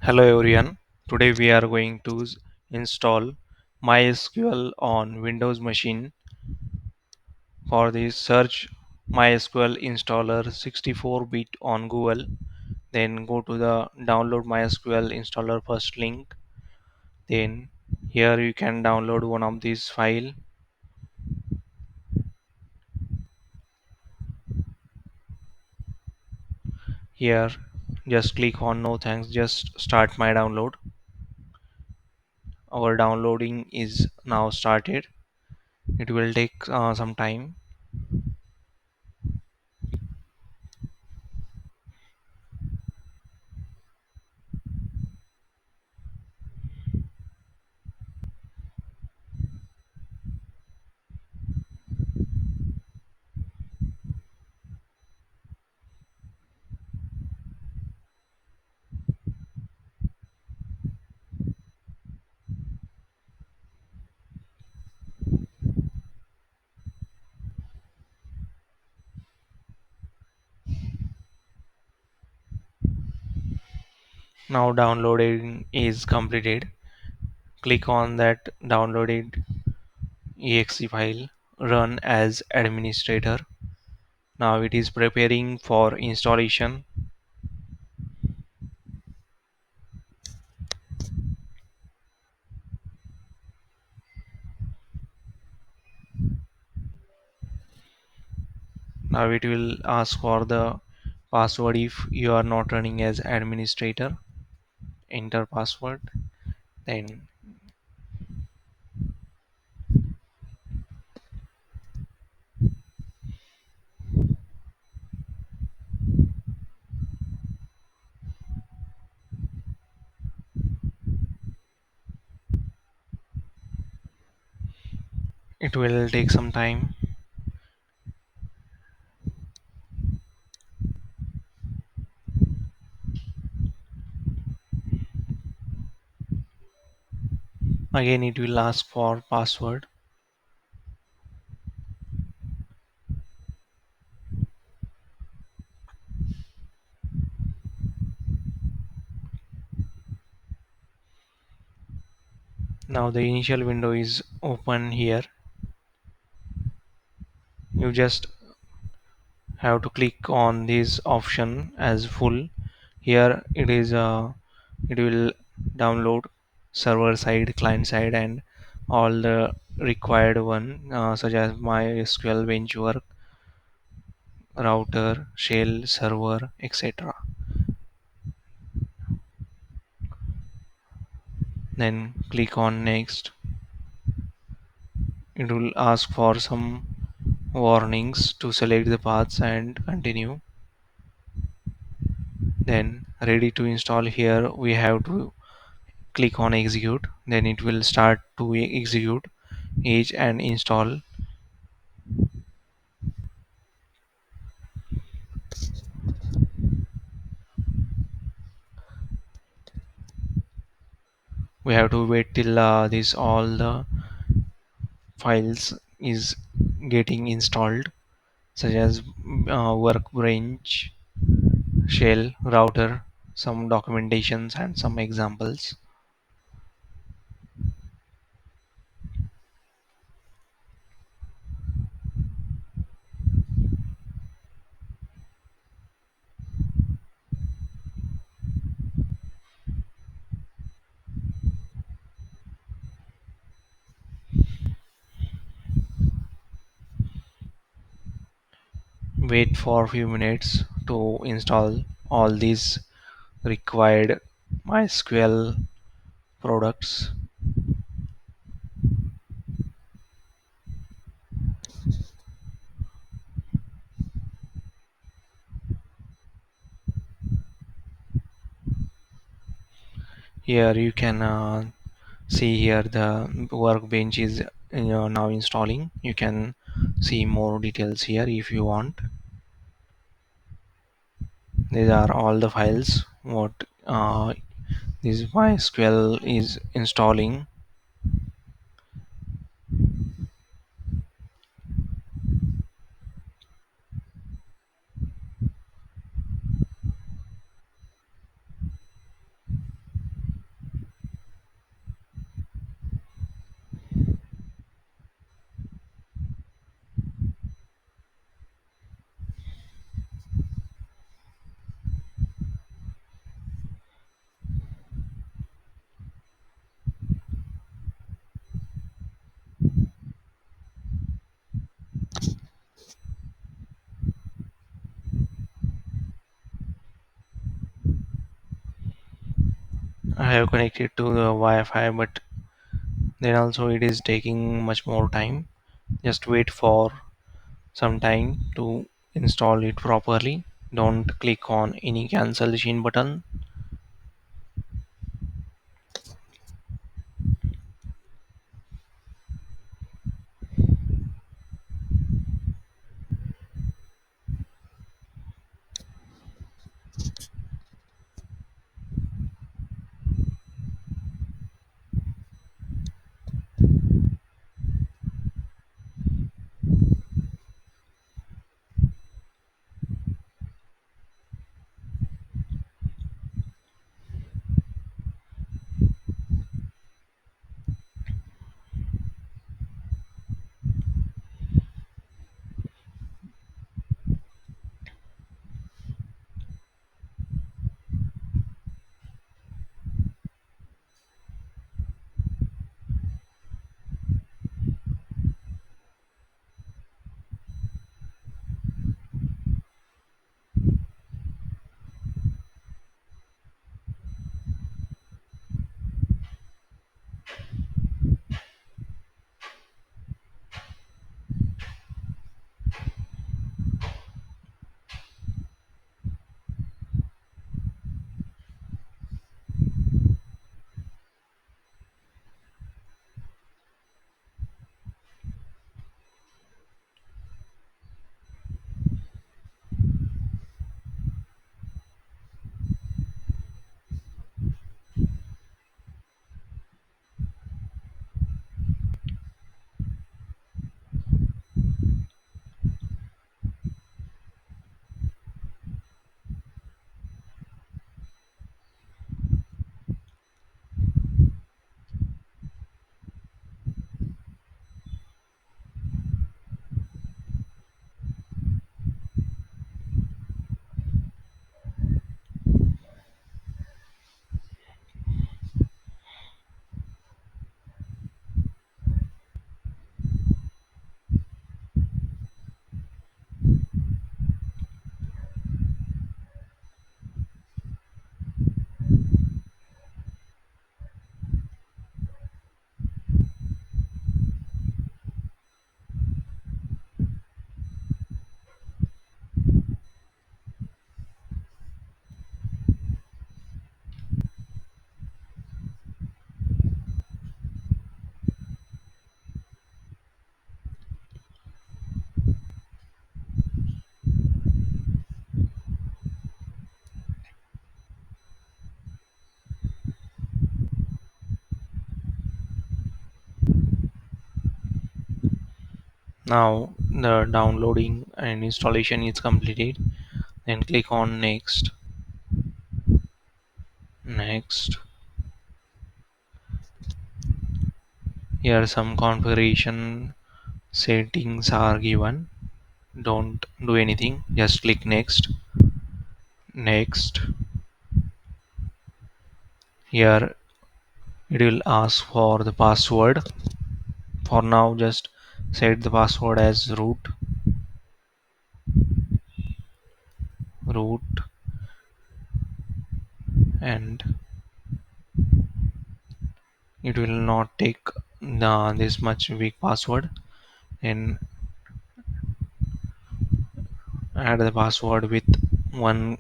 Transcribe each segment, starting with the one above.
Hello everyone. Today we are going to install MySQL on Windows machine. For this, search MySQL installer 64-bit on Google. Then go to the download MySQL installer first link. Then here you can download one of these file. Here just click on no thanks, just start my download. Our downloading is now started. It will take some time. Now downloading is completed. Click on that downloaded exe file, run as administrator. Now it is preparing for installation. Now it will ask for the password if you are not running as administrator. Enter password. Then it will take some time. Again it will ask for password. Now the initial window is open here. You just have to click on this option as full. Here it will download server side, client side, and all the required one such as MySQL benchwork, router, shell, server, etc. Then click on next. It will ask for some warnings to select the paths and continue. Then ready to install. Here we have to click on execute. Then it will start to execute each and install. We have to wait till this all the files is getting installed, such as workbench, shell, router, some documentations and some examples. Wait for a few minutes to install all these required MySQL products. Here you can see here the workbench is now installing. You can see more details here if you want. These are all the files what this MySQL is installing. I have connected to the Wi-Fi, but then also it is taking much more time. Just wait for some time to install it properly. Don't click on any cancellation button. Now the downloading and installation is completed. Then click on next. Next. Here some configuration settings are given. Don't do anything. Just click next. Next. Here it will ask for the password. For now, just set the password as root, and it will not take this much big password. And add the password with one,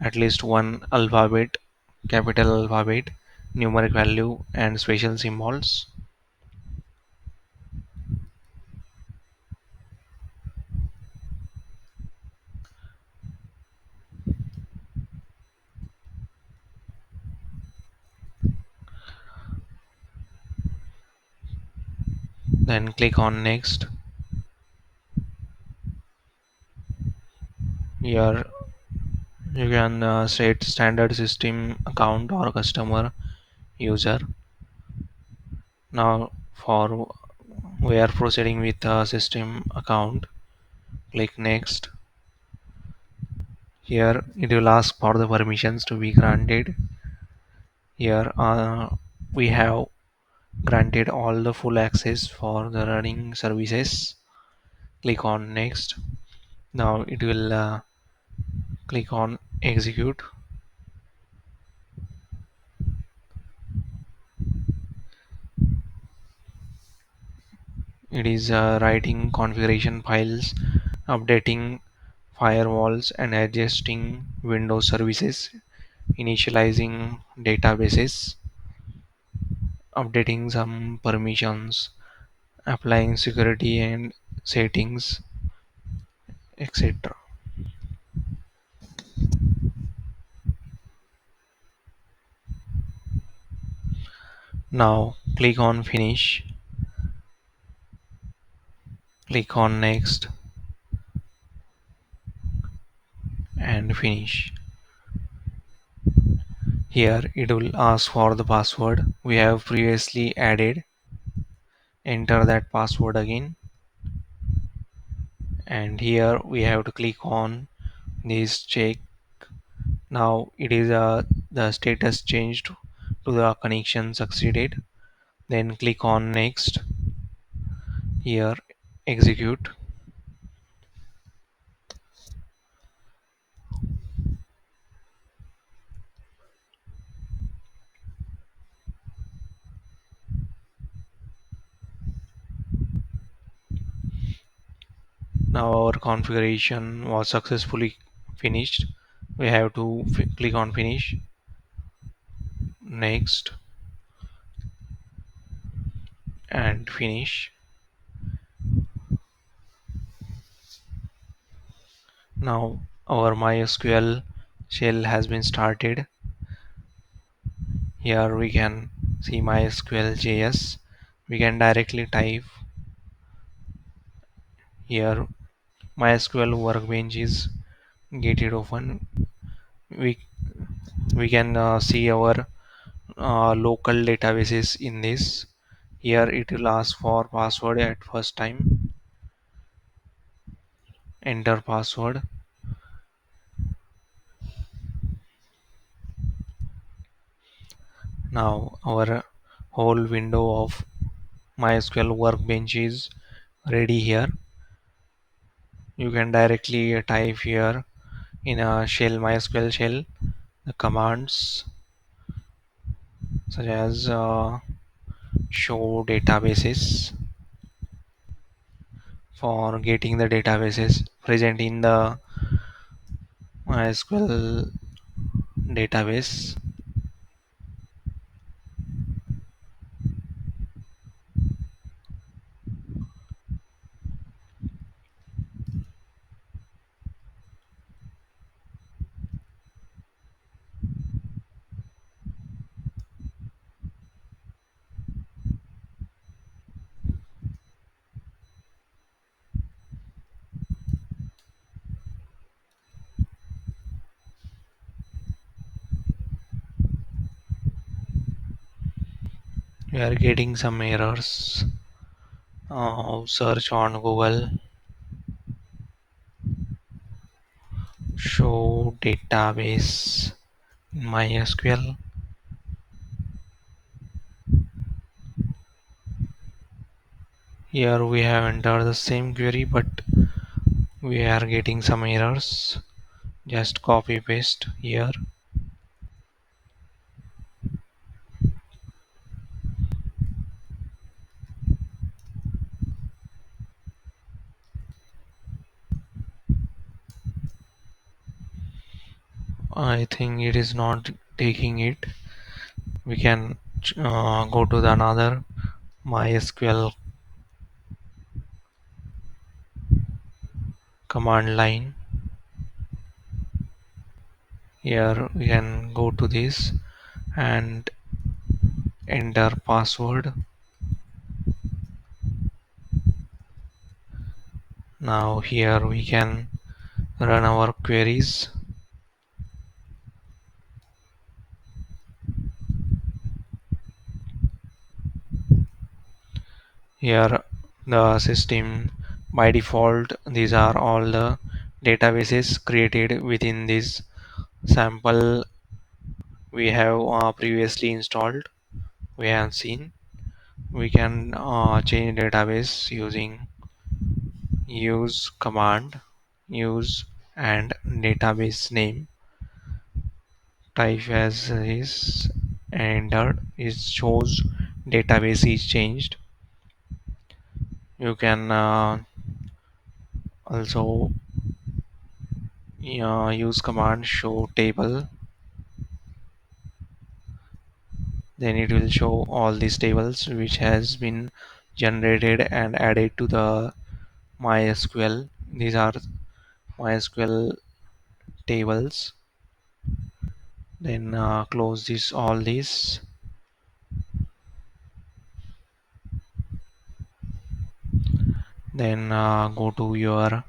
at least one alphabet, capital alphabet, numeric value, and special symbols. Then click on next. Here you can set standard system account or customer user. Now for we are proceeding with the system account. Click next. Here it will ask for the permissions to be granted. Here we have granted all the full access for the running services. Click on next. Now it will click on execute. It is writing configuration files, updating firewalls and adjusting Windows services, initializing databases, updating some permissions, applying security and settings, etc. Now click on finish, click on next and finish. Here it will ask for the password we have previously added. Enter that password again, and here we have to click on this check. Now it is the status changed to the connection succeeded. Then click on next. Here execute. Now our configuration was successfully finished. We have to click on finish, next and finish. Now our MySQL shell has been started. Here we can see MySQL JS. We can directly type here. MySQL Workbench is gated open. We we can see our local databases in this. Here it will ask for password at first time. Enter password. Now our whole window of MySQL Workbench is ready here. You can directly type here in a shell, MySQL shell, the commands such as show databases for getting the databases present in the MySQL database. We are getting some errors. Search on Google, show database in MySQL. Here we have entered the same query, but we are getting some errors. Just copy paste here. I think it is not taking it. We can go to the another MySQL command line. Here we can go to this and enter password. Now here we can run our queries. Here the system by default, these are all the databases created within this sample we have previously installed. We have seen we can change database using use command, use and database name type as is entered. It shows database is changed. You can also use command show table, then it will show all these tables which has been generated and added to the MySQL. These are MySQL tables. Then close this all this, then go to your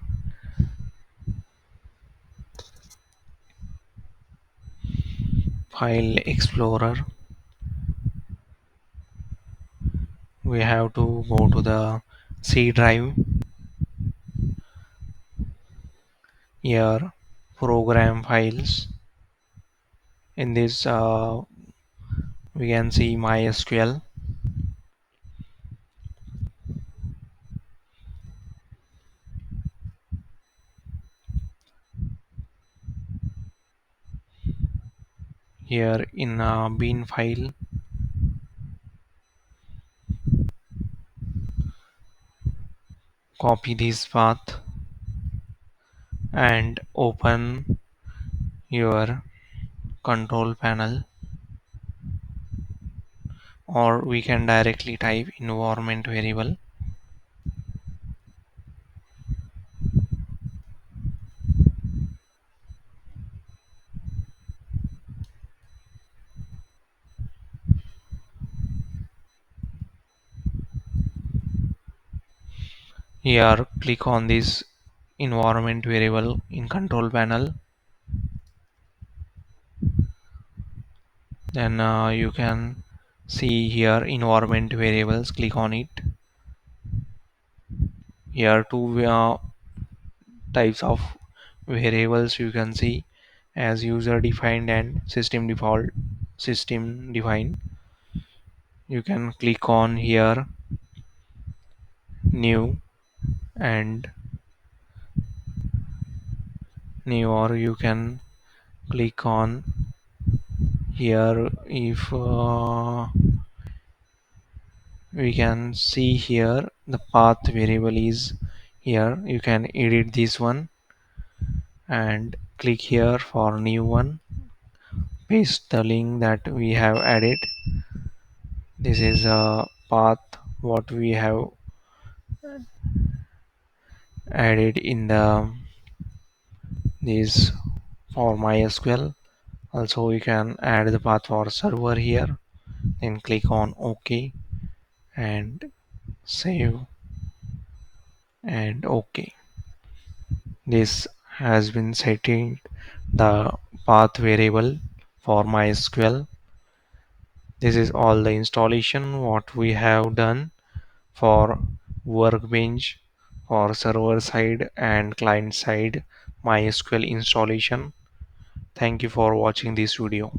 file explorer. We have to go to the C drive, here program files. In this we can see MySQL. Here in bin file, copy this path and open your control panel, or we can directly type environment variable. Here click on this environment variable in control panel, then you can see here environment variables. Click on it. Here two types of variables you can see, as user defined and system defined. You can click on here new and new, or you can click on here if we can see here the path variable is here. You can edit this one and click here for new one, paste the link that we have added. This is a path what we have added in the this for MySQL. Also we can add the path for server here, then click on OK and save and OK. This has been setting the path variable for MySQL. This is all the installation what we have done for Workbench, for server side and client side MySQL installation. Thank you for watching this video.